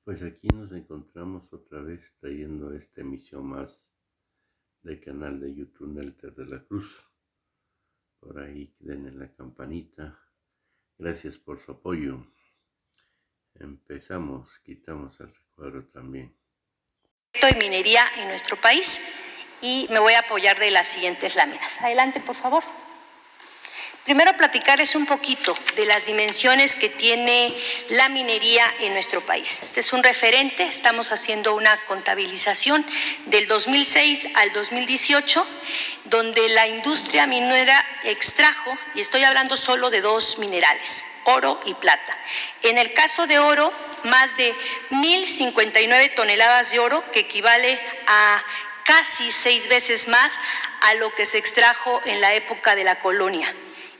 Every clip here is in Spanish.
Pues aquí nos encontramos otra vez trayendo esta emisión más del canal de YouTube Nelter de la Cruz. Por ahí denle la campanita. Gracias por su apoyo. Empezamos, quitamos el recuadro también. Y minería en nuestro país y me voy a apoyar de las siguientes láminas. Adelante, por favor. Primero platicarles un poquito de las dimensiones que tiene la minería en nuestro país. Este es un referente, estamos haciendo una contabilización del 2006 al 2018, donde la industria minera extrajo, y estoy hablando solo de dos minerales, oro y plata. En el caso de oro, más de 1,059 toneladas de oro, que equivale a casi 6 veces más a lo que se extrajo en la época de la colonia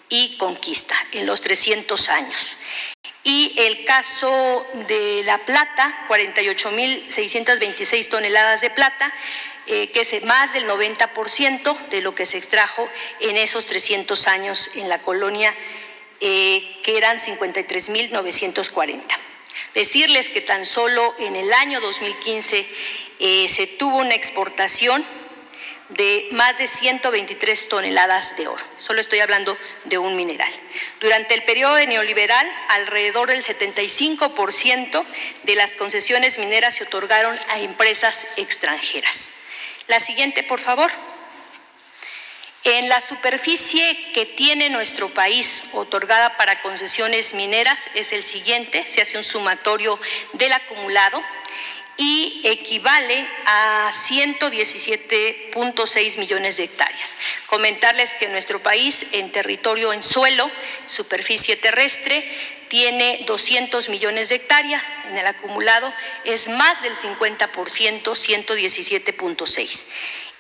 y conquista, en los 300 años. Y el caso de la plata, 48,626 toneladas de plata, que es más del 90% de lo que se extrajo en esos 300 años en la colonia, que eran 53,940. Decirles que tan solo en el año 2015 se tuvo una exportación de más de 123 toneladas de oro. Solo estoy hablando de un mineral. Durante el periodo neoliberal, alrededor del 75% de las concesiones mineras se otorgaron a empresas extranjeras. La siguiente, por favor. En la superficie que tiene nuestro país otorgada para concesiones mineras es el siguiente, se hace un sumatorio del acumulado y equivale a 117.6 millones de hectáreas. Comentarles que nuestro país en territorio en suelo, superficie terrestre, tiene 200 millones de hectáreas, en el acumulado es más del 50%, 117.6.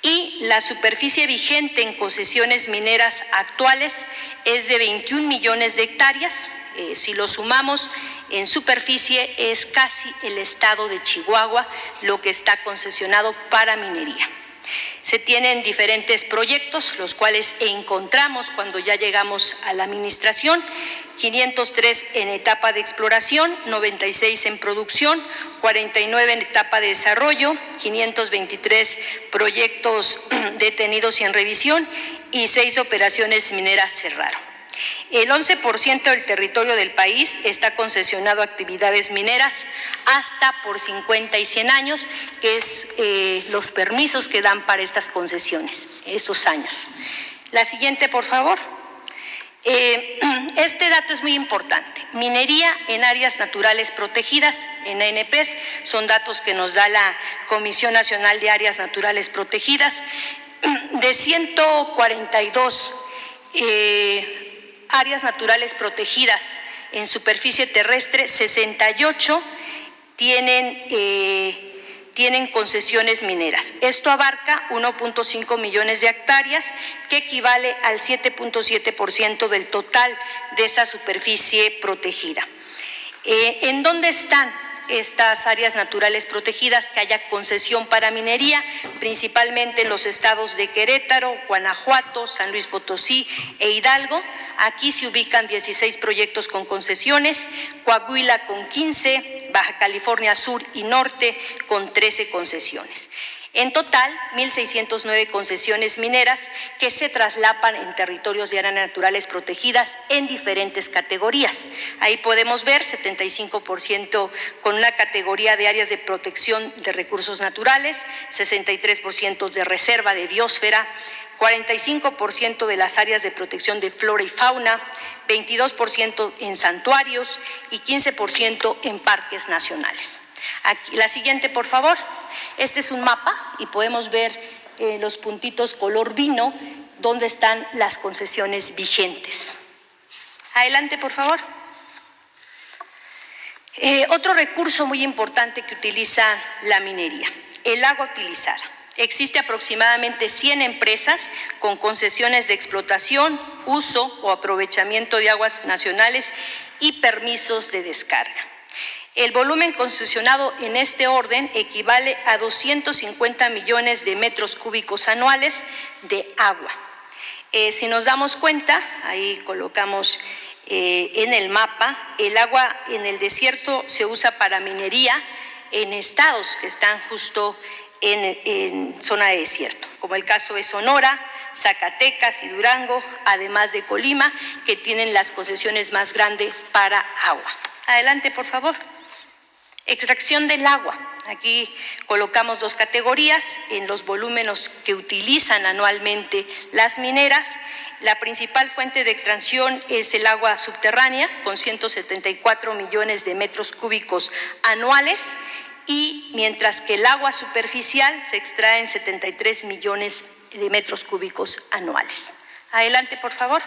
Y la superficie vigente en concesiones mineras actuales es de 21 millones de hectáreas. Si lo sumamos en superficie, es casi el estado de Chihuahua lo que está concesionado para minería. Se tienen diferentes proyectos, los cuales encontramos cuando ya llegamos a la administración, 503 en etapa de exploración, 96 en producción, 49 en etapa de desarrollo, 523 proyectos detenidos y en revisión y 6 operaciones mineras cerraron. El 11% del territorio del país está concesionado a actividades mineras hasta por 50 y 100 años, que es los permisos que dan para estas concesiones, esos años. La siguiente, por favor. Este dato es muy importante. Minería en áreas naturales protegidas, en ANPs, son datos que nos da la Comisión Nacional de Áreas Naturales Protegidas. De 142 áreas naturales protegidas en superficie terrestre, 68 tienen concesiones mineras. Esto abarca 1.5 millones de hectáreas, que equivale al 7.7% del total de esa superficie protegida. ¿En dónde están estas áreas naturales protegidas que haya concesión para minería? Principalmente en los estados de Querétaro, Guanajuato, San Luis Potosí e Hidalgo. Aquí se ubican 16 proyectos con concesiones, Coahuila con 15, Baja California Sur y Norte con 13 concesiones. En total, 1,609 concesiones mineras que se traslapan en territorios de áreas naturales protegidas en diferentes categorías. Ahí podemos ver 75% con una categoría de áreas de protección de recursos naturales, 63% de reserva de biosfera, 45% de las áreas de protección de flora y fauna, 22% en santuarios y 15% en parques nacionales. Aquí, la siguiente, por favor. Este es un mapa y podemos ver los puntitos color vino donde están las concesiones vigentes. Adelante, por favor. Otro recurso muy importante que utiliza la minería, el agua utilizada. Existe aproximadamente 100 empresas con concesiones de explotación, uso o aprovechamiento de aguas nacionales y permisos de descarga. El volumen concesionado en este orden equivale a 250 millones de metros cúbicos anuales de agua. Si nos damos cuenta, ahí colocamos en el mapa, el agua en el desierto se usa para minería, en estados que están justo en zona de desierto, como el caso de Sonora, Zacatecas y Durango, además de Colima, que tienen las concesiones más grandes para agua. Adelante, por favor. Extracción del agua. Aquí colocamos dos categorías en los volúmenes que utilizan anualmente las mineras. La principal fuente de extracción es el agua subterránea, con 174 millones de metros cúbicos anuales, y mientras que el agua superficial se extrae en 73 millones de metros cúbicos anuales. Adelante, por favor.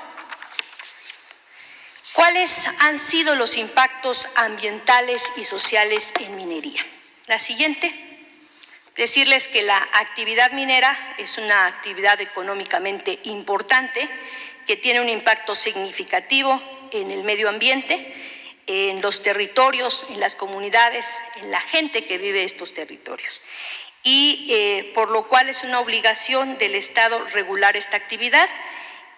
¿Cuáles han sido los impactos ambientales y sociales en minería? La siguiente, decirles que la actividad minera es una actividad económicamente importante que tiene un impacto significativo en el medio ambiente, en los territorios, en las comunidades, en la gente que vive estos territorios. Y por lo cual es una obligación del Estado regular esta actividad,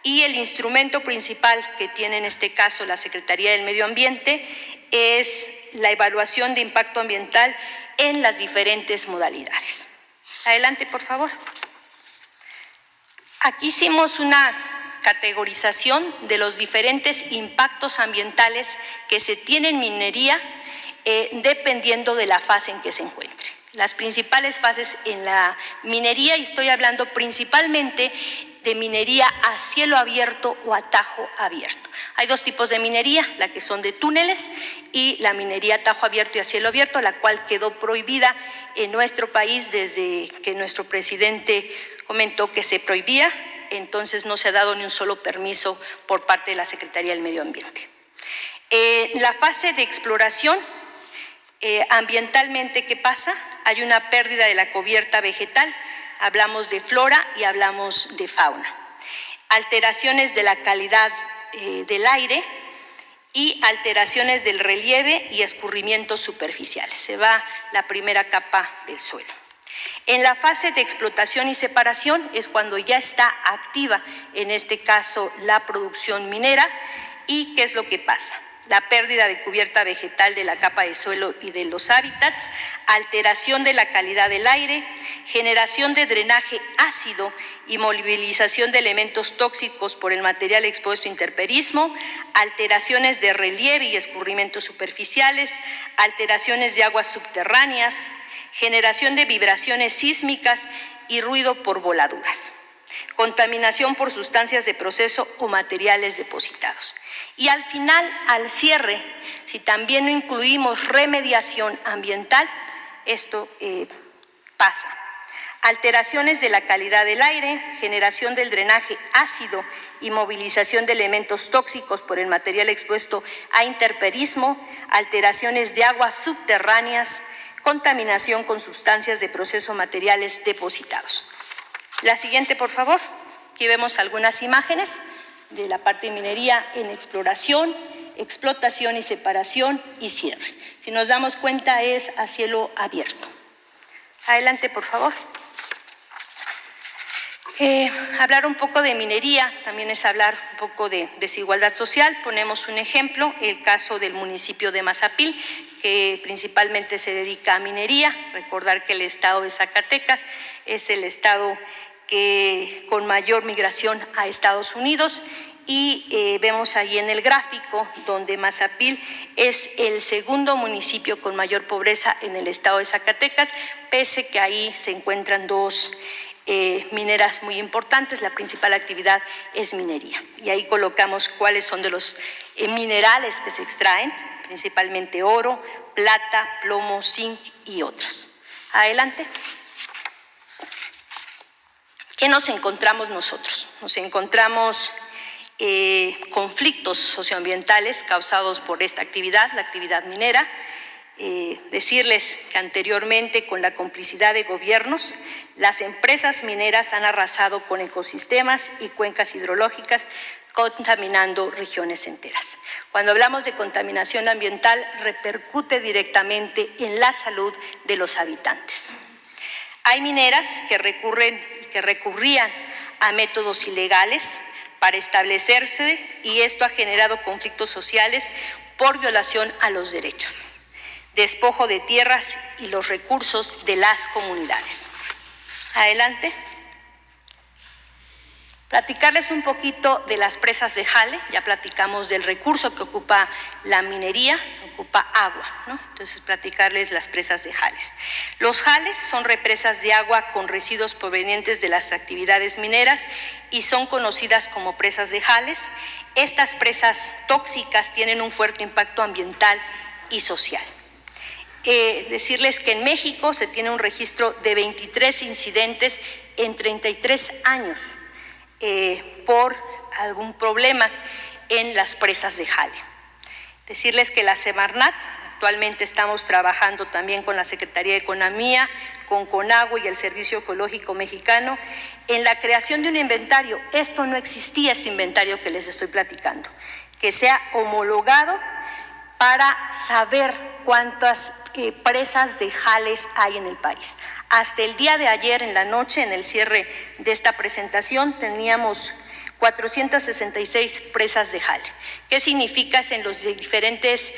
y el instrumento principal que tiene en este caso la Secretaría del Medio Ambiente es la evaluación de impacto ambiental en las diferentes modalidades. Adelante, por favor. Aquí hicimos una categorización de los diferentes impactos ambientales que se tienen en minería dependiendo de la fase en que se encuentre. Las principales fases en la minería, y estoy hablando principalmente de minería a cielo abierto o a tajo abierto. Hay dos tipos de minería, la que son de túneles y la minería a tajo abierto y a cielo abierto, la cual quedó prohibida en nuestro país desde que nuestro presidente comentó que se prohibía. Entonces no se ha dado ni un solo permiso por parte de la Secretaría del Medio Ambiente. La fase de exploración, ambientalmente, ¿qué pasa? Hay una pérdida de la cubierta vegetal, hablamos de flora y hablamos de fauna. Alteraciones de la calidad del aire y alteraciones del relieve y escurrimientos superficiales. Se va la primera capa del suelo. En la fase de explotación y separación es cuando ya está activa, en este caso, la producción minera. ¿Y qué es lo que pasa? La pérdida de cubierta vegetal de la capa de suelo y de los hábitats, alteración de la calidad del aire, generación de drenaje ácido y movilización de elementos tóxicos por el material expuesto a intemperismo, alteraciones de relieve y escurrimientos superficiales, alteraciones de aguas subterráneas, generación de vibraciones sísmicas y ruido por voladuras, contaminación por sustancias de proceso o materiales depositados. Y al final, al cierre, si también no incluimos remediación ambiental, esto pasa. Alteraciones de la calidad del aire, generación del drenaje ácido y movilización de elementos tóxicos por el material expuesto a intemperismo, alteraciones de aguas subterráneas, contaminación con sustancias de proceso o materiales depositados. La siguiente, por favor. Aquí vemos algunas imágenes de la parte de minería en exploración, explotación y separación y cierre. Si nos damos cuenta, es a cielo abierto. Adelante, por favor. Hablar un poco de minería también es hablar un poco de desigualdad social. Ponemos un ejemplo, el caso del municipio de Mazapil, que principalmente se dedica a minería. Recordar que el estado de Zacatecas es el estado con mayor migración a Estados Unidos, y vemos ahí en el gráfico donde Mazapil es el segundo municipio con mayor pobreza en el estado de Zacatecas, pese que ahí se encuentran dos mineras muy importantes. La principal actividad es minería, y ahí colocamos cuáles son de los minerales que se extraen, principalmente oro, plata, plomo, zinc y otros. Adelante. ¿Qué nos encontramos nosotros? Nos encontramos conflictos socioambientales causados por esta actividad, la actividad minera. Decirles que anteriormente, con la complicidad de gobiernos, las empresas mineras han arrasado con ecosistemas y cuencas hidrológicas, contaminando regiones enteras. Cuando hablamos de contaminación ambiental, repercute directamente en la salud de los habitantes. Hay mineras que recurrían a métodos ilegales para establecerse, y esto ha generado conflictos sociales por violación a los derechos. despojo de tierras y los recursos de las comunidades. Adelante. Platicarles un poquito de las presas de Jale. Ya platicamos del recurso que ocupa la minería, ocupa agua, ¿no? Entonces, platicarles las presas de Jales. Los jales son represas de agua con residuos provenientes de las actividades mineras y son conocidas como presas de Jales. Estas presas tóxicas tienen un fuerte impacto ambiental y social. Decirles que en México se tiene un registro de 23 incidentes en 33 años. Por algún problema en las presas de Jale. Decirles que la Semarnat, actualmente estamos trabajando también con la Secretaría de Economía, con CONAGUA y el Servicio Geológico Mexicano, en la creación de un inventario. Esto no existía, este inventario que les estoy platicando, que sea homologado para saber cuántas presas de jales hay en el país. Hasta el día de ayer en la noche, en el cierre de esta presentación, teníamos 466 presas de jale. ¿Qué significa? En los diferentes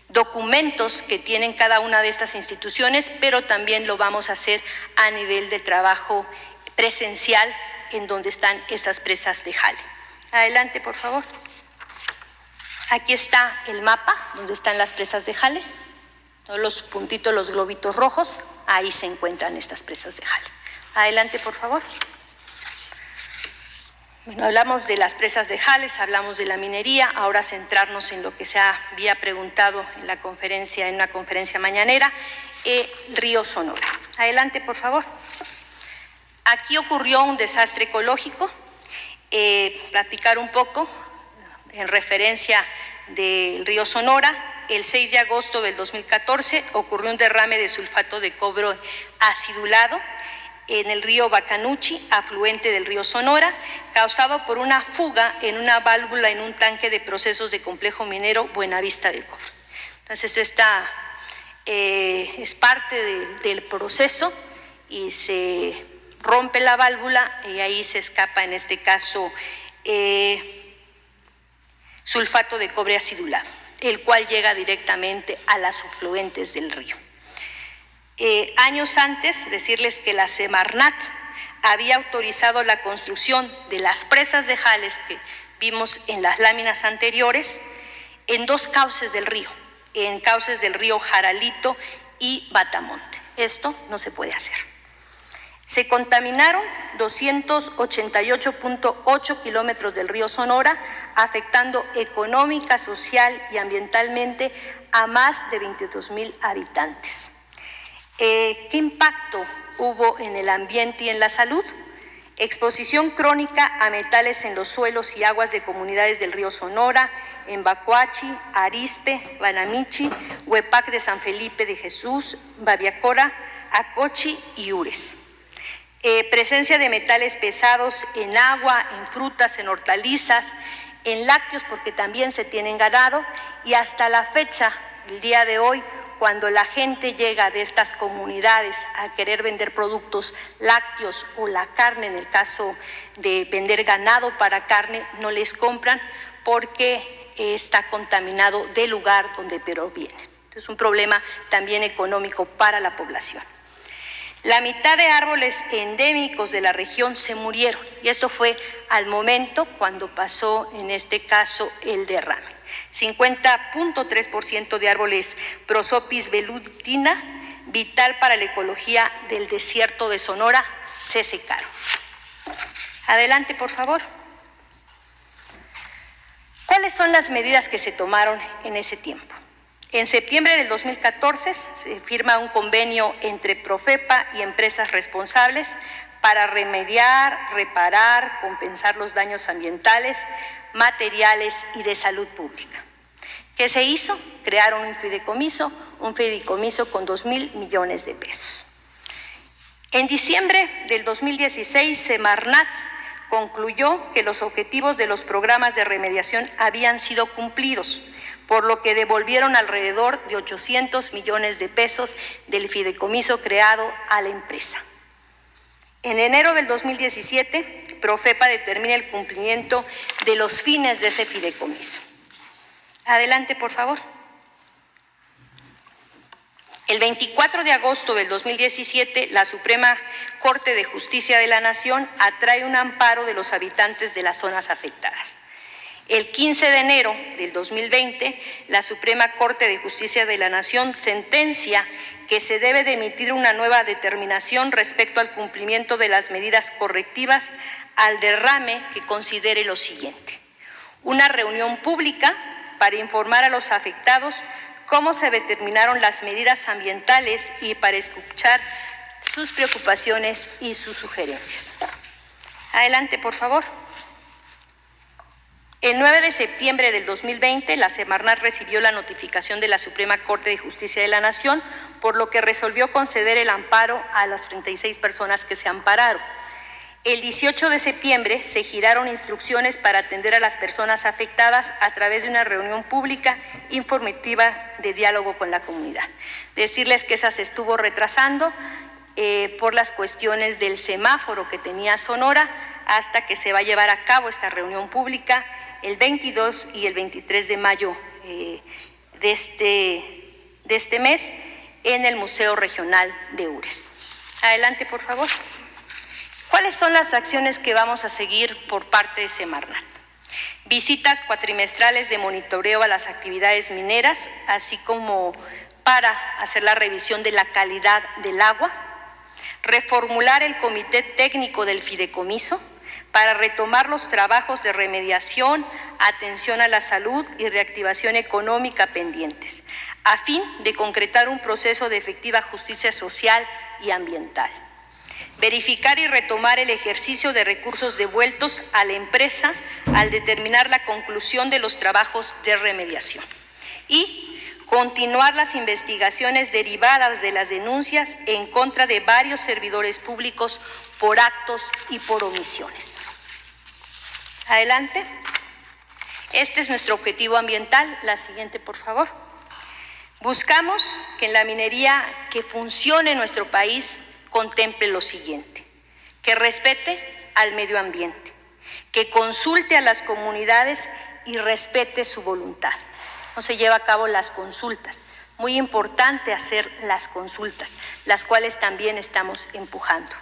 documentos que tienen cada una de estas instituciones, pero también lo vamos a hacer a nivel de trabajo presencial en donde están estas presas de jale. Adelante, por favor. Aquí está el mapa donde están las presas de jale. Todos los puntitos, los globitos rojos, ahí se encuentran estas presas de jale. Adelante, por favor. Bueno, hablamos de las presas de jales, hablamos de la minería, ahora centrarnos en lo que se había preguntado en la conferencia, en una conferencia mañanera, el río Sonora. Adelante, por favor. Aquí ocurrió un desastre ecológico. Platicar un poco en referencia del río Sonora. El 6 de agosto del 2014 ocurrió un derrame de sulfato de cobre acidulado en el río Bacanuchi, afluente del río Sonora, causado por una fuga en una válvula en un tanque de procesos de complejo minero Buenavista del Cobre. Entonces, esta es parte del proceso y se rompe la válvula y ahí se escapa, en este caso, sulfato de cobre acidulado, el cual llega directamente a las afluentes del río. Años antes, decirles que la Semarnat había autorizado la construcción de las presas de jales que vimos en las láminas anteriores en dos cauces del río, en cauces del río Jaralito y Batamonte. Esto no se puede hacer. Se contaminaron 288.8 kilómetros del río Sonora, afectando económica, social y ambientalmente a más de 22,000 habitantes. ¿Qué impacto hubo en el ambiente y en la salud? Exposición crónica a metales en los suelos y aguas de comunidades del río Sonora, en Bacuachi, Arizpe, Banamichi, Huepac de San Felipe de Jesús, Babiacora, Acochi y Ures. Presencia de metales pesados en agua, en frutas, en hortalizas, en lácteos, porque también se tienen ganado, y hasta la fecha, el día de hoy, cuando la gente llega de estas comunidades a querer vender productos lácteos o la carne, en el caso de vender ganado para carne, no les compran porque está contaminado del lugar donde proviene. Es un problema también económico para la población. La mitad de árboles endémicos de la región se murieron y esto fue al momento cuando pasó, en este caso, el derrame. 50.3% de árboles Prosopis velutina, vital para la ecología del desierto de Sonora, se secaron. Adelante, por favor. ¿Cuáles son las medidas que se tomaron en ese tiempo? En septiembre del 2014 se firma un convenio entre Profepa y empresas responsables para remediar, reparar, compensar los daños ambientales, materiales y de salud pública. ¿Qué se hizo? Crearon un fideicomiso con 2,000 millones de pesos. En diciembre del 2016, Semarnat concluyó que los objetivos de los programas de remediación habían sido cumplidos, por lo que devolvieron alrededor de 800 millones de pesos del fideicomiso creado a la empresa. En enero del 2017, Profepa determina el cumplimiento de los fines de ese fideicomiso. Adelante, por favor. El 24 de agosto del 2017, la Suprema Corte de Justicia de la Nación atrae un amparo de los habitantes de las zonas afectadas. El 15 de enero del 2020, la Suprema Corte de Justicia de la Nación sentencia que se debe de emitir una nueva determinación respecto al cumplimiento de las medidas correctivas al derrame que considere lo siguiente: una reunión pública para informar a los afectados cómo se determinaron las medidas ambientales y para escuchar sus preocupaciones y sus sugerencias. Adelante, por favor. El 9 de septiembre del 2020, la Semarnat recibió la notificación de la Suprema Corte de Justicia de la Nación, por lo que resolvió conceder el amparo a las 36 personas que se ampararon. El 18 de septiembre se giraron instrucciones para atender a las personas afectadas a través de una reunión pública informativa de diálogo con la comunidad. Decirles que esa se estuvo retrasando por las cuestiones del semáforo que tenía Sonora, hasta que se va a llevar a cabo esta reunión pública el 22 y el 23 de mayo de este mes en el Museo Regional de Ures. Adelante, por favor. ¿Cuáles son las acciones que vamos a seguir por parte de Semarnat? Visitas cuatrimestrales de monitoreo a las actividades mineras, así como para hacer la revisión de la calidad del agua, reformular el comité técnico del fideicomiso para retomar los trabajos de remediación, atención a la salud y reactivación económica pendientes, a fin de concretar un proceso de efectiva justicia social y ambiental. Verificar y retomar el ejercicio de recursos devueltos a la empresa al determinar la conclusión de los trabajos de remediación. Y continuar las investigaciones derivadas de las denuncias en contra de varios servidores públicos por actos y por omisiones. Adelante. Este es nuestro objetivo ambiental. La siguiente, por favor. Buscamos que en la minería que funcione en nuestro país contemple lo siguiente: que respete al medio ambiente, que consulte a las comunidades y respete su voluntad. No se lleva a cabo las consultas. Muy importante hacer las consultas, las cuales también estamos empujando.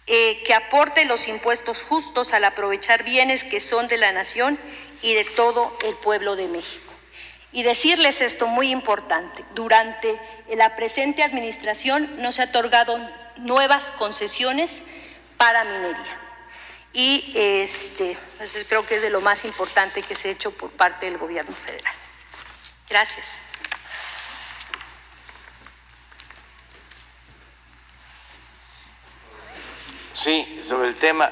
Que aporte los impuestos justos al aprovechar bienes que son de la nación y de todo el pueblo de México. Y decirles esto muy importante: durante la presente administración no se ha otorgado nuevas concesiones para minería. Y creo que es de lo más importante que se ha hecho por parte del gobierno federal. Gracias. Sí, sobre el tema,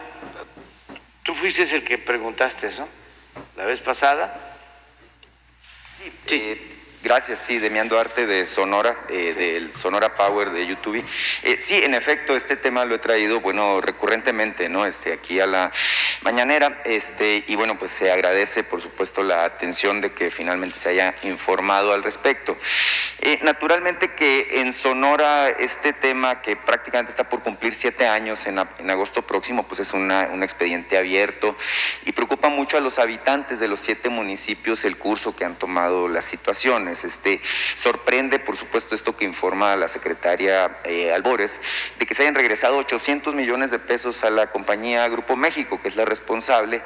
tú fuiste el que preguntaste eso la vez pasada. Sí. Gracias, sí, Demián Duarte de Sonora, del Sonora Power de YouTube. Sí, en efecto, este tema lo he traído, bueno, recurrentemente, ¿no? Aquí a la mañanera, y bueno, pues se agradece, por supuesto, la atención de que finalmente se haya informado al respecto. Naturalmente que en Sonora este tema, que prácticamente está por cumplir 7 años en agosto próximo, pues es un expediente abierto y preocupa mucho a los habitantes de los 7 municipios el curso que han tomado las situaciones. Sorprende, por supuesto, esto que informa la secretaria Albores, de que se hayan regresado 800 millones de pesos a la compañía Grupo México, que es la responsable,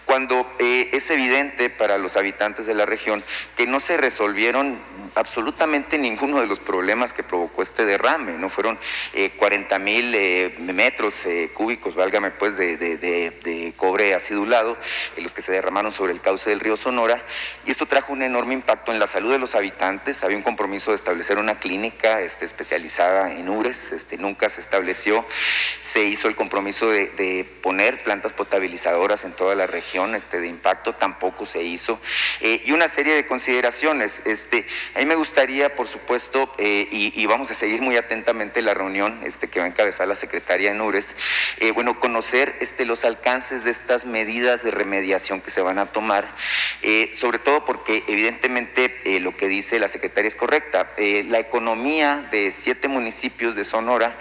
cuando es evidente para los habitantes de la región que no se resolvieron absolutamente ninguno de los problemas que provocó este derrame. No fueron 40,000 metros cúbicos, válgame pues, de cobre acidulado, los que se derramaron sobre el cauce del río Sonora, y esto trajo un enorme impacto en la salud de los habitantes. Había un compromiso de establecer una clínica especializada en Ures, nunca se estableció. Se hizo el compromiso de poner plantas potabilizadoras en toda la región, de impacto, tampoco se hizo, y una serie de consideraciones. A mí me gustaría, por supuesto, y vamos a seguir muy atentamente la reunión que va a encabezar la secretaria en Ures, bueno, conocer los alcances de estas medidas de remediación que se van a tomar, sobre todo porque evidentemente lo lo que dice la secretaria es correcta. La economía de 7 municipios de Sonora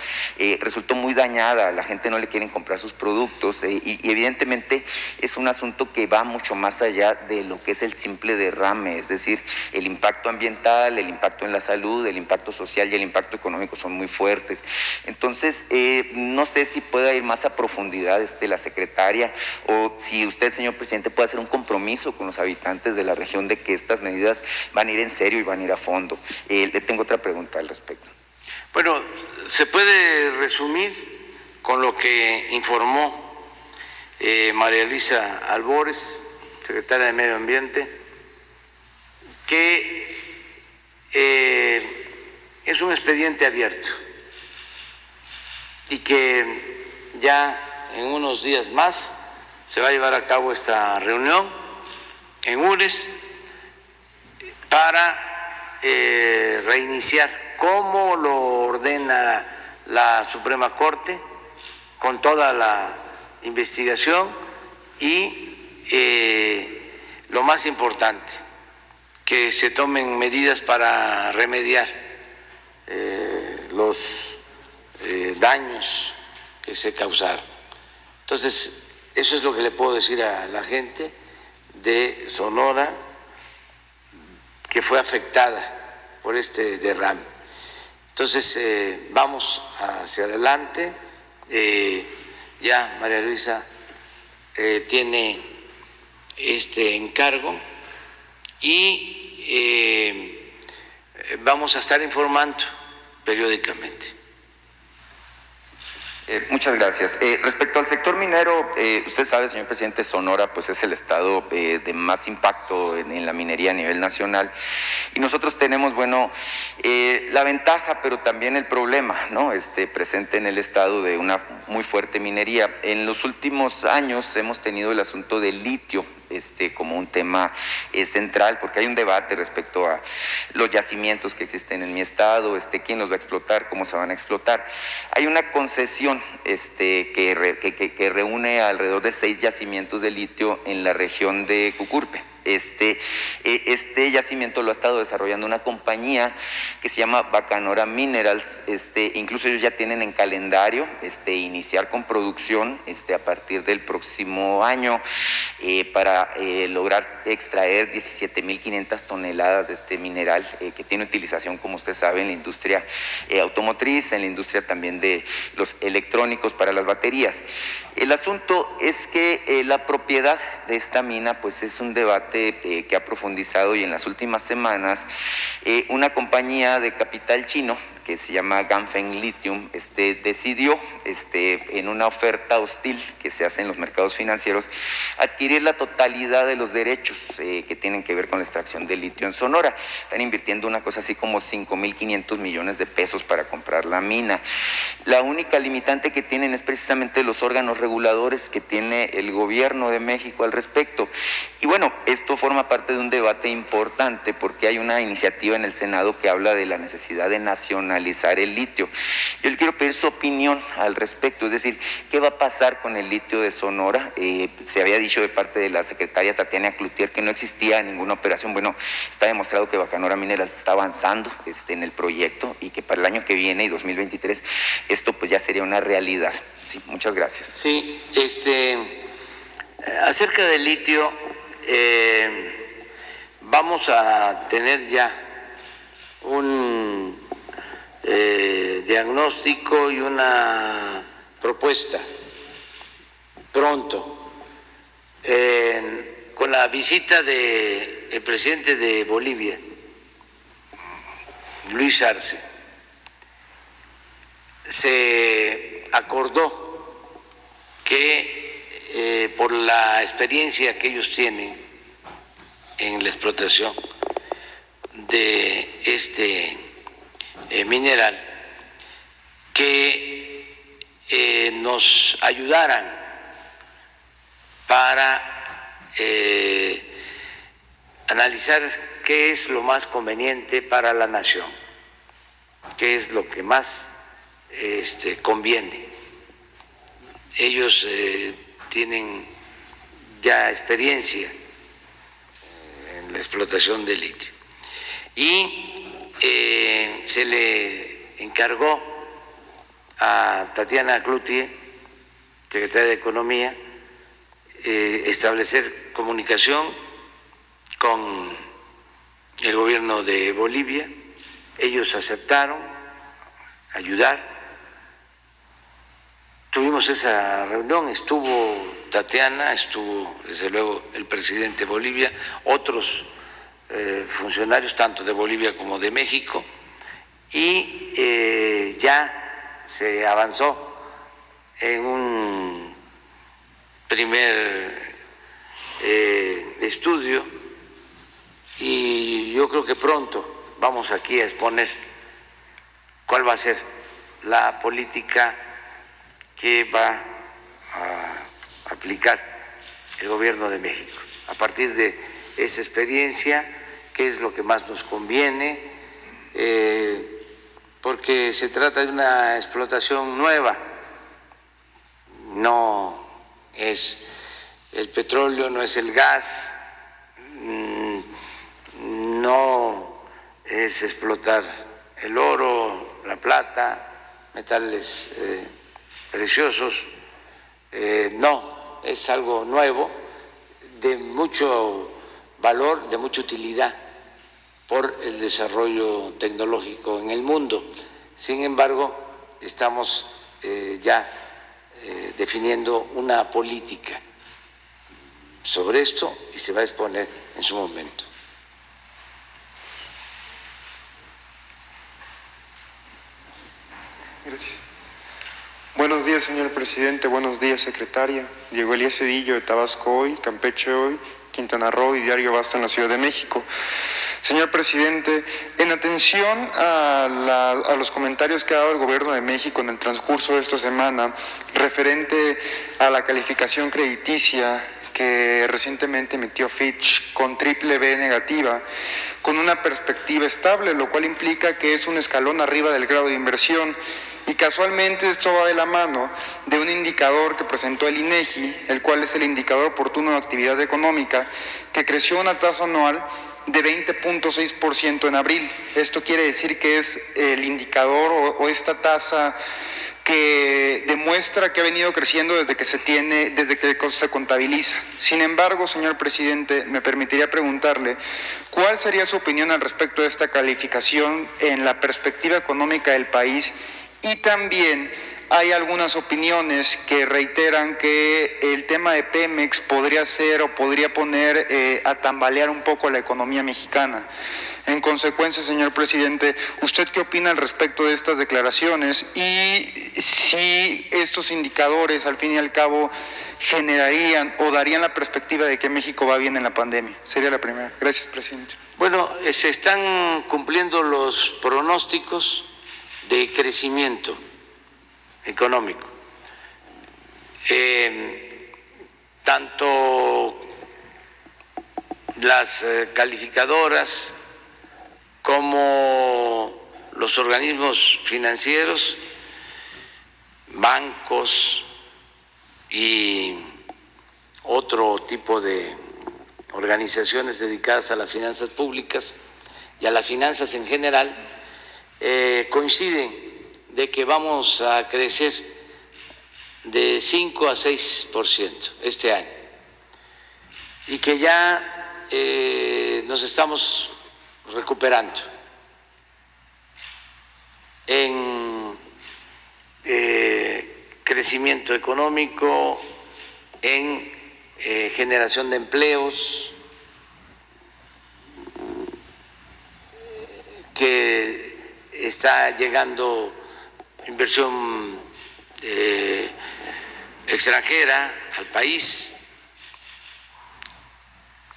resultó muy dañada, la gente no le quieren comprar sus productos y evidentemente es un asunto que va mucho más allá de lo que es el simple derrame, es decir, el impacto ambiental, el impacto en la salud, el impacto social y el impacto económico son muy fuertes. Entonces, no sé si pueda ir más a profundidad la secretaria o si usted, señor presidente, puede hacer un compromiso con los habitantes de la región de que estas medidas van a ir en serio y van a ir a fondo. Le tengo otra pregunta al respecto. Bueno, se puede resumir con lo que informó María Luisa Albores, secretaria de Medio Ambiente, que es un expediente abierto y que ya en unos días más se va a llevar a cabo esta reunión en URES para reiniciar, como lo ordena la Suprema Corte, con toda la investigación y lo más importante, que se tomen medidas para remediar los daños que se causaron. Entonces, eso es lo que le puedo decir a la gente de Sonora que fue afectada por este derrame. Entonces, vamos hacia adelante. Ya María Luisa tiene este encargo y vamos a estar informando periódicamente. Muchas gracias. Respecto al sector minero, usted sabe, señor presidente, Sonora pues es el estado de más impacto en la minería a nivel nacional y nosotros tenemos, bueno, la ventaja, pero también el problema, ¿no? Presente en el estado de una muy fuerte minería. En los últimos años hemos tenido el asunto del litio como un tema central, porque hay un debate respecto a los yacimientos que existen en mi estado, quién los va a explotar, cómo se van a explotar. Hay una concesión que reúne alrededor de 6 yacimientos de litio en la región de Cucurpe. Este yacimiento lo ha estado desarrollando una compañía que se llama Bacanora Minerals. Incluso ellos ya tienen en calendario iniciar con producción a partir del próximo año para lograr extraer 17.500 toneladas de este mineral que tiene utilización, como usted sabe, en la industria automotriz, en la industria también de los electrónicos para las baterías. El asunto es que la propiedad de esta mina pues es un debate que ha profundizado y en las últimas semanas una compañía de capital chino que se llama Ganfeng Lithium, decidió en una oferta hostil que se hace en los mercados financieros adquirir la totalidad de los derechos que tienen que ver con la extracción de litio en Sonora. Están invirtiendo una cosa así como 5.500 millones de pesos para comprar la mina. La única limitante que tienen es precisamente los órganos reguladores que tiene el gobierno de México al respecto. Y bueno, esto forma parte de un debate importante porque hay una iniciativa en el Senado que habla de la necesidad de nacionalizar el litio. Yo le quiero pedir su opinión al respecto, es decir, ¿qué va a pasar con el litio de Sonora? Se había dicho de parte de la secretaria Tatiana Cloutier que no existía ninguna operación. Bueno, está demostrado que Bacanora Minerals está avanzando en el proyecto y que para el año que viene y 2023 esto pues ya sería una realidad. Sí, muchas gracias. Sí, acerca del litio, vamos a tener ya un diagnóstico y una propuesta pronto con la visita del presidente de Bolivia, Luis Arce. Se acordó que por la experiencia que ellos tienen en la explotación de este mineral, que nos ayudaran para analizar qué es lo más conveniente para la nación, qué es lo que más conviene. Ellos tienen ya experiencia en la explotación de litio. y se le encargó a Tatiana Cloutier, secretaria de Economía, establecer comunicación con el gobierno de Bolivia. Ellos aceptaron ayudar. Tuvimos esa reunión, estuvo Tatiana, estuvo desde luego el presidente de Bolivia, otros funcionarios tanto de Bolivia como de México, y ya se avanzó en un primer estudio, y yo creo que pronto vamos aquí a exponer cuál va a ser la política que va a aplicar el gobierno de México a partir de esa experiencia, qué es lo que más nos conviene, porque se trata de una explotación nueva, no es el petróleo, no es el gas, no es explotar el oro, la plata, metales preciosos, no, es algo nuevo, de mucho valor, de mucha utilidad por el desarrollo tecnológico en el mundo. Sin embargo, estamos ya definiendo una política sobre esto y se va a exponer en su momento. Gracias. Buenos días, señor presidente. Buenos días, secretaria. Diego Elías Cedillo, de Tabasco Hoy, Campeche Hoy, Quintana Roo y Diario Basta en la Ciudad de México. Señor presidente, en atención a los comentarios que ha dado el Gobierno de México en el transcurso de esta semana referente a la calificación crediticia que recientemente emitió Fitch con BBB negativa, con una perspectiva estable, lo cual implica que es un escalón arriba del grado de inversión. Y casualmente esto va de la mano de un indicador que presentó el INEGI, el cual es el indicador oportuno de actividad económica, que creció una tasa anual de 20.6% en abril. Esto quiere decir que es el indicador o esta tasa que demuestra que ha venido creciendo desde que se contabiliza. Sin embargo, señor presidente, me permitiría preguntarle cuál sería su opinión al respecto de esta calificación en la perspectiva económica del país. Y también hay algunas opiniones que reiteran que el tema de Pemex podría ser o podría poner a tambalear un poco la economía mexicana. En consecuencia, señor presidente, ¿usted qué opina al respecto de estas declaraciones? Y si estos indicadores, al fin y al cabo, generarían o darían la perspectiva de que México va bien en la pandemia. Sería la primera. Gracias, presidente. Bueno, se están cumpliendo los pronósticos de crecimiento económico. Tanto las calificadoras como los organismos financieros, bancos y otro tipo de organizaciones dedicadas a las finanzas públicas y a las finanzas en general, coinciden de que vamos a crecer de 5 a 6% este año y que ya nos estamos recuperando en crecimiento económico, en generación de empleos, que está llegando inversión extranjera al país.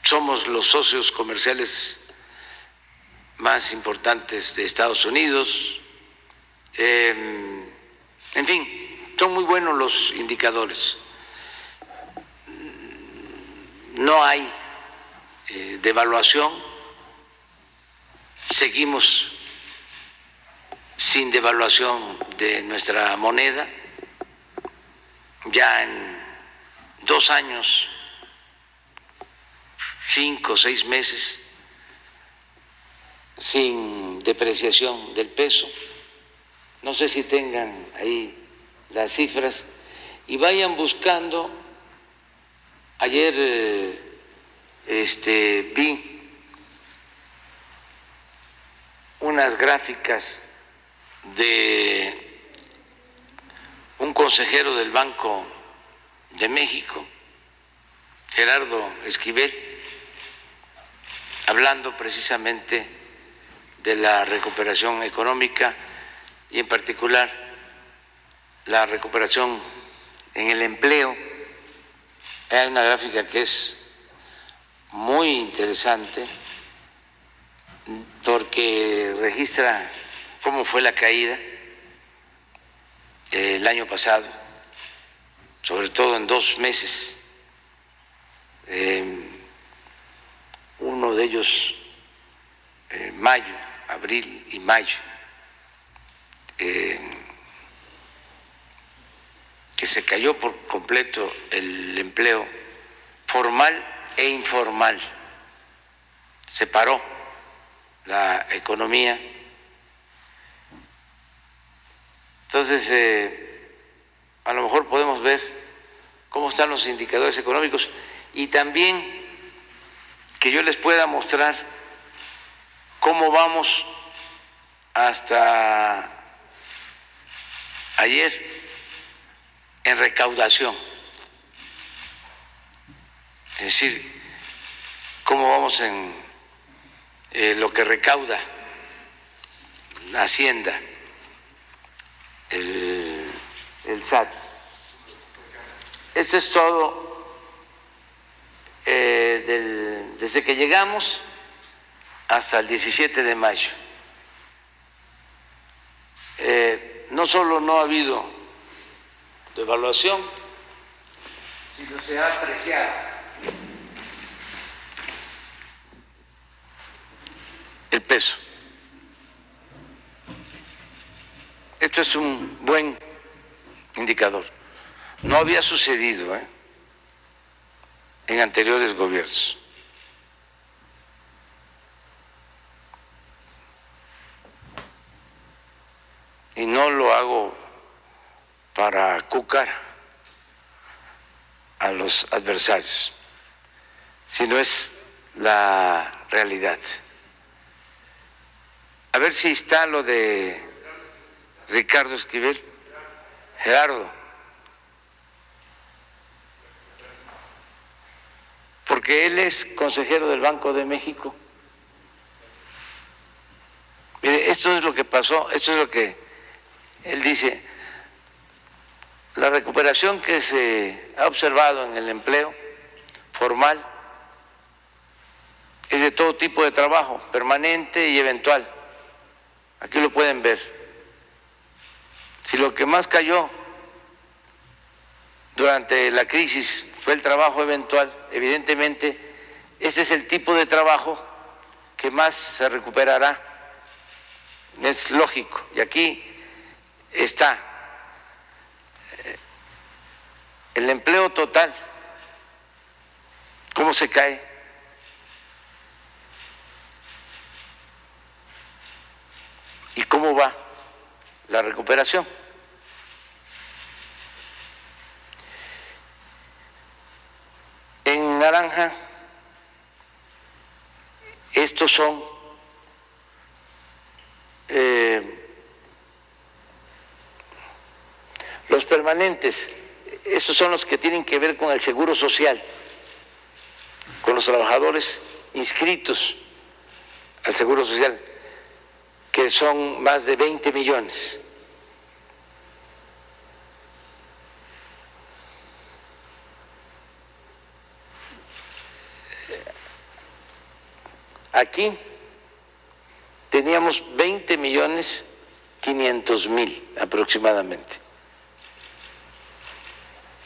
Somos los socios comerciales más importantes de Estados Unidos. En fin, son muy buenos los indicadores. No hay devaluación, seguimos sin devaluación de nuestra moneda. Ya en 2 años, 5 o 6 meses, sin depreciación del peso. No sé si tengan ahí las cifras y vayan buscando. Ayer vi unas gráficas de un consejero del Banco de México, Gerardo Esquivel, hablando precisamente de la recuperación económica y en particular la recuperación en el empleo. Hay una gráfica que es muy interesante porque registra cómo fue la caída el año pasado, sobre todo en 2 meses. Uno de ellos, mayo, abril y mayo, que se cayó por completo el empleo formal e informal, se paró la economía. Entonces, a lo mejor podemos ver cómo están los indicadores económicos y también que yo les pueda mostrar cómo vamos hasta ayer en recaudación, es decir, cómo vamos en lo que recauda la Hacienda, el SAT. Esto es todo desde que llegamos hasta el 17 de mayo. No solo no ha habido devaluación, sino se ha apreciado el peso. Esto es un buen indicador. No había sucedido en anteriores gobiernos. Y no lo hago para cucar a los adversarios, sino es la realidad. A ver si está lo de Ricardo Esquivel. Gerardo. Porque él es consejero del Banco de México. Mire, esto es lo que pasó, esto es lo que él dice. La recuperación que se ha observado en el empleo formal es de todo tipo de trabajo, permanente y eventual. Aquí lo pueden ver. Si lo que más cayó durante la crisis fue el trabajo eventual, evidentemente este es el tipo de trabajo que más se recuperará. Es lógico. Y aquí está el empleo total, cómo se cae. ¿Y cómo va la recuperación? En naranja, estos son los permanentes. Estos son los que tienen que ver con el seguro social, con los trabajadores inscritos al seguro social, que son más de 20 millones. Aquí teníamos 20.500.000 aproximadamente.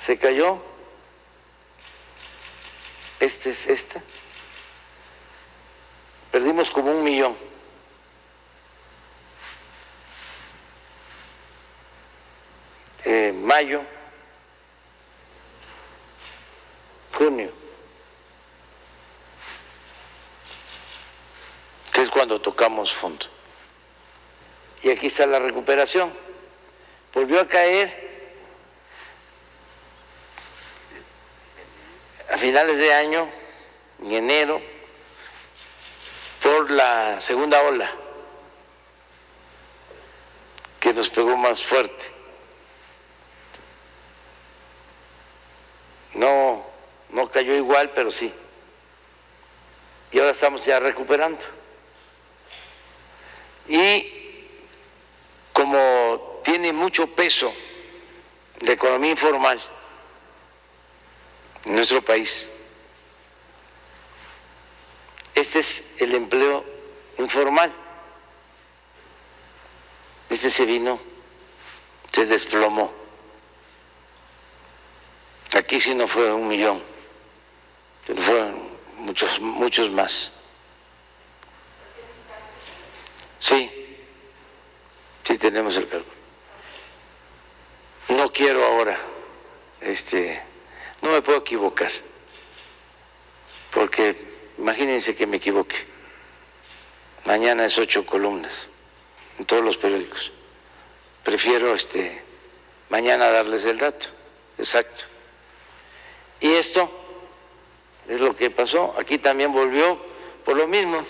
Se cayó, perdimos como 1 millón. Mayo, junio, que es cuando cuando tocamos fondo. Y aquí está la recuperación. Volvió a caer a finales de año, en enero, por la segunda ola, que nos pegó más fuerte. No cayó igual, pero sí. Y ahora estamos ya recuperando. Y como tiene mucho peso la economía informal en nuestro país, este es el empleo informal. Este se vino, se desplomó. Aquí sí no fue 1 millón, pero fueron muchos más. Sí tenemos el cálculo. No quiero ahora, no me puedo equivocar, porque imagínense que me equivoque. Mañana es 8 columnas en todos los periódicos. Prefiero mañana darles el dato exacto. Y esto es lo que pasó. Aquí también volvió por lo mismo,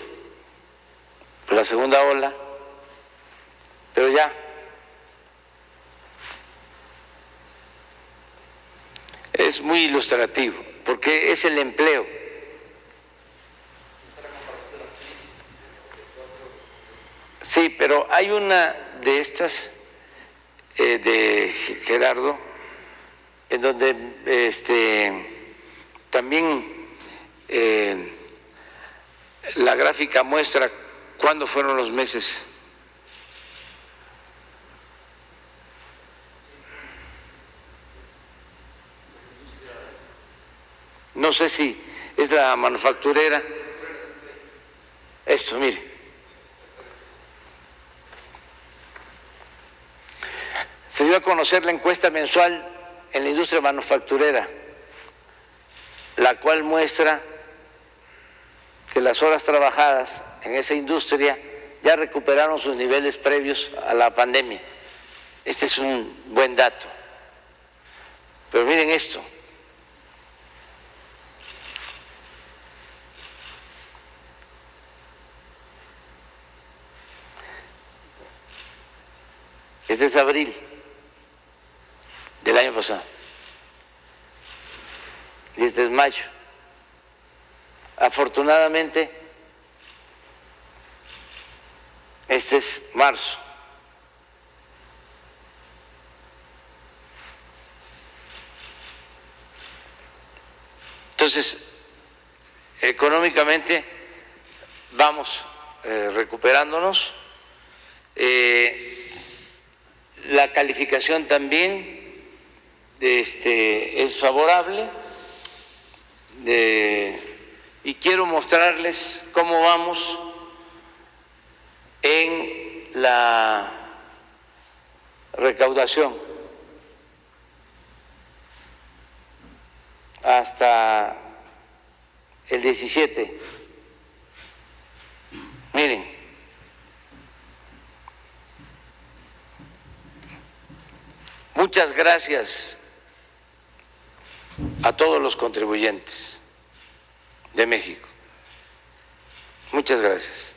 por la segunda ola, pero ya es muy ilustrativo, porque es el empleo. Sí, pero hay una de estas de Gerardo, en donde también la gráfica muestra cuándo fueron los meses. No sé si es la manufacturera. Esto, mire. Se dio a conocer la encuesta mensual en la industria manufacturera, la cual muestra que las horas trabajadas en esa industria ya recuperaron sus niveles previos a la pandemia. Este es un buen dato. Pero miren esto. Este es abril del año pasado. Y este es mayo. Afortunadamente, este es marzo. Entonces, económicamente vamos recuperándonos. La calificación también es favorable, y quiero mostrarles cómo vamos en la recaudación hasta el 17. Miren. Muchas gracias a todos los contribuyentes de México. Muchas gracias.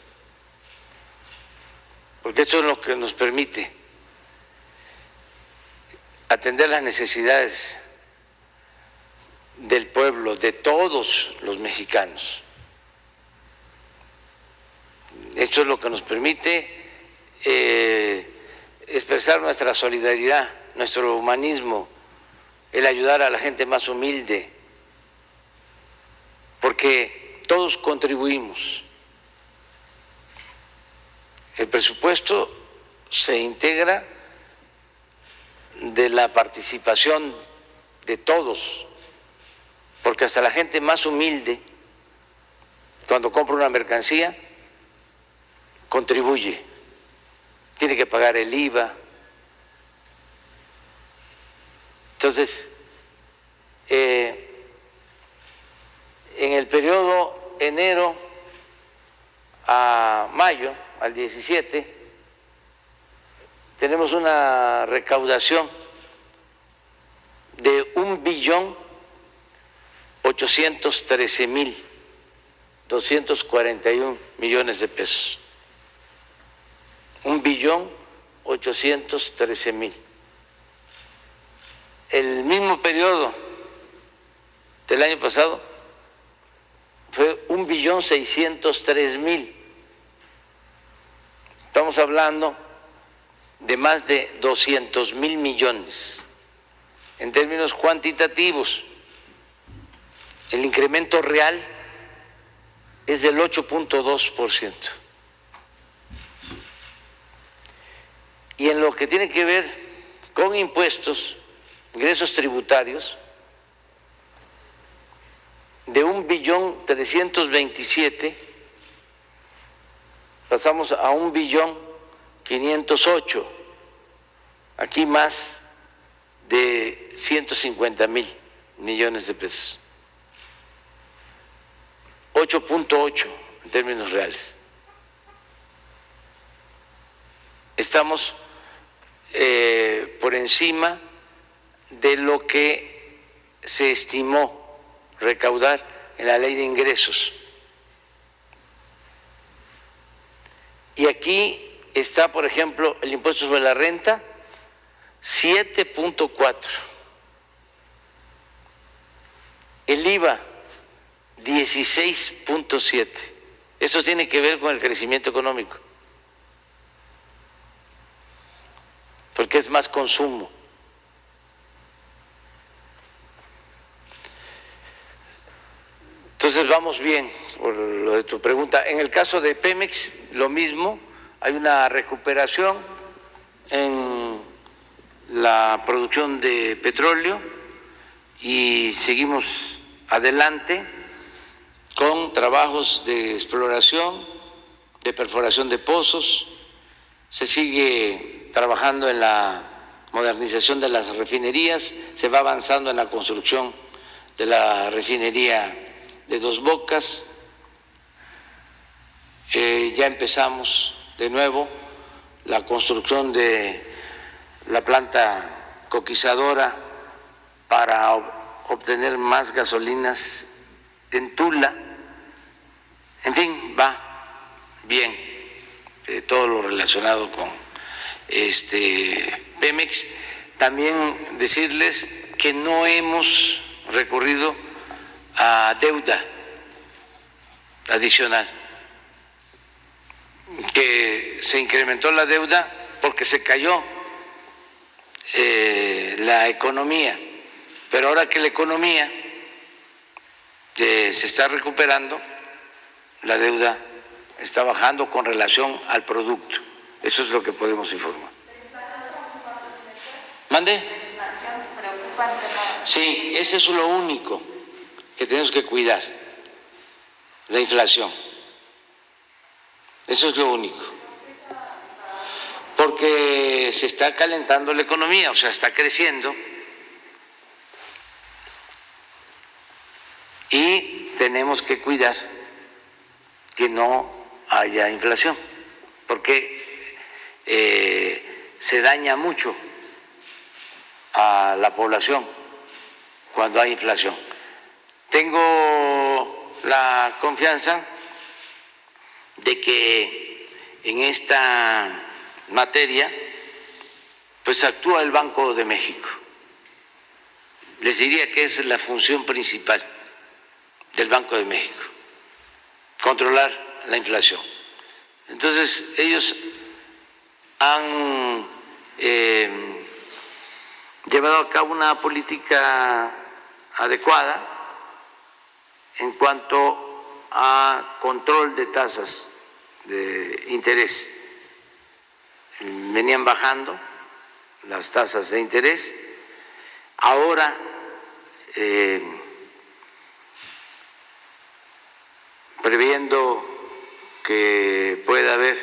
Porque eso es lo que nos permite atender las necesidades del pueblo, de todos los mexicanos. Esto es lo que nos permite expresar nuestra solidaridad, nuestro humanismo, el ayudar a la gente más humilde, porque todos contribuimos. El presupuesto se integra de la participación de todos, porque hasta la gente más humilde, cuando compra una mercancía, contribuye, tiene que pagar el IVA. Entonces, en el periodo enero a mayo, al 17, tenemos una recaudación de 1.813.241 millones de pesos. 1.813.000. El mismo periodo del año pasado fue 1.603.000. Estamos hablando de más de 200.000 millones. En términos cuantitativos, el incremento real es del 8.2%. Y en lo que tiene que ver con impuestos, ingresos tributarios, de 1.327.000.000 pasamos a 1.508.000.000. Aquí más de 150.000 millones de pesos. 8.8 en términos reales. Estamos por encima de lo que se estimó recaudar en la ley de ingresos. Y aquí está, por ejemplo, el impuesto sobre la renta, 7.4. El IVA, 16.7. Esto tiene que ver con el crecimiento económico, porque es más consumo. Entonces vamos bien por lo de tu pregunta. En el caso de Pemex, lo mismo, hay una recuperación en la producción de petróleo y seguimos adelante con trabajos de exploración, de perforación de pozos. Se sigue trabajando en la modernización de las refinerías, se va avanzando en la construcción de la refinería de Dos Bocas. Ya empezamos de nuevo la construcción de la planta coquizadora para obtener más gasolinas en Tula. En fin, va bien todo lo relacionado con Pemex. También decirles que no hemos recurrido a deuda adicional, que se incrementó la deuda porque se cayó la economía, pero ahora que la economía se está recuperando, la deuda está bajando con relación al producto. Eso es lo que podemos informar. ¿Mande? Sí, ese es lo único que tenemos que cuidar, la inflación. Eso es lo único. Porque se está calentando la economía, o sea, está creciendo. Y tenemos que cuidar que no haya inflación, porque se daña mucho a la población cuando hay inflación. Tengo la confianza de que en esta materia pues actúa el Banco de México. Les diría que es la función principal del Banco de México, controlar la inflación. Entonces ellos han llevado a cabo una política adecuada en cuanto a control de tasas de interés. Venían bajando las tasas de interés. Ahora previendo que pueda haber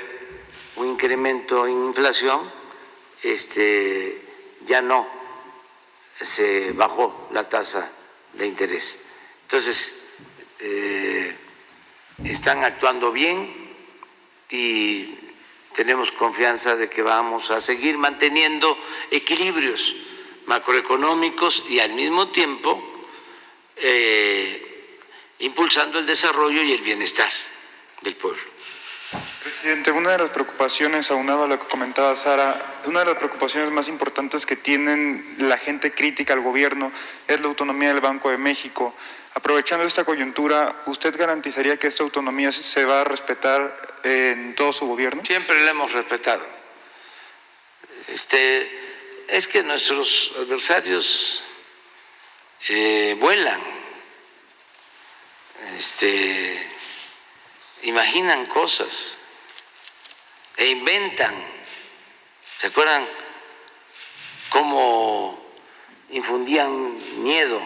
un incremento en inflación, ya no se bajó la tasa de interés. Entonces, están actuando bien, y tenemos confianza de que vamos a seguir manteniendo equilibrios macroeconómicos y al mismo tiempo impulsando el desarrollo y el bienestar del pueblo. Presidente, una de las preocupaciones, aunado a lo que comentaba Sara, una de las preocupaciones más importantes que tienen la gente crítica al gobierno es la autonomía del Banco de México. Aprovechando esta coyuntura, ¿usted garantizaría que esta autonomía se va a respetar en todo su gobierno? Siempre la hemos respetado. Es que nuestros adversarios vuelan, imaginan cosas e inventan. ¿Se acuerdan cómo infundían miedo?